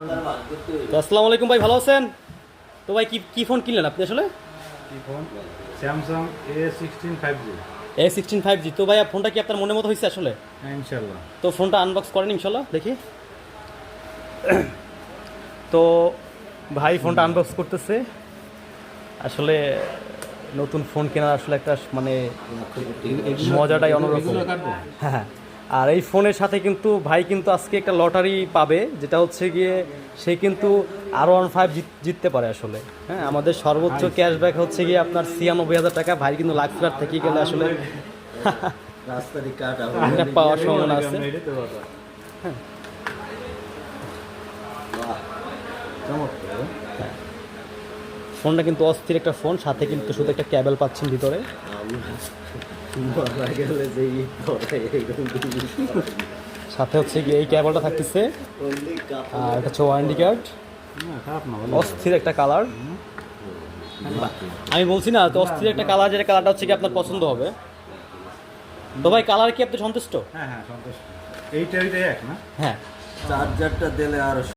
তো আসসালামু আলাইকুম ভাই, ভালো আছেন? তো ভাই কি কি ফোন কিনলেন আপনি আসলে? কি phone? Samsung A16 5G। A16 5G। তো ভাই ফোনটা কি আপনার মনের মতো হয়েছে আসলে? হ্যাঁ, ইনশাল্লাহ। তো ফোনটা আনবক্স করেন ইনশাল্লাহ, দেখি। তো ভাই ফোনটা আনবক্স করতেছে। আসলে নতুন ফোন কেনার আসলে একটা মানে মজাটাই অন্যরকম। হ্যাঁ হ্যাঁ। আর এই ফোনের সাথে কিন্তু ভাই কিন্তু আজকে একটা লটারি পাবে, যেটা হচ্ছে গিয়ে সে কিন্তু R15 জিততে পারে আসলে। হ্যাঁ, আমাদের সর্বোচ্চ ক্যাশব্যাক হচ্ছে গিয়ে আপনার 96,000 টাকা। ভাই কিন্তু লাক্সফার থেকে গেলে আসলে এটা পাওয়ার সম্ভাবনা আছে। হ্যাঁ, ফোনটা কিন্তু অস্থির একটা ফোন, সাথে কিন্তু শুধু একটা ক্যাবেল পাচ্ছেন ভিতরে। সাথে হচ্ছে গিয়ে এই ক্যাবেলটা থাকতেছে, আর এটা হচ্ছে ওয়ারেন্টি কার্ড। অস্থির একটা কালার, আমি বলছি না তো, অস্থির একটা কালার, যেটা কালারটা হচ্ছে কি আপনার পছন্দ হবে। তো ভাই কালার কি আপনি সন্তুষ্ট? হ্যাঁ হ্যাঁ, সন্তুষ্ট। এইটাই এক না? হ্যাঁ। চার্জারটা দিলে আর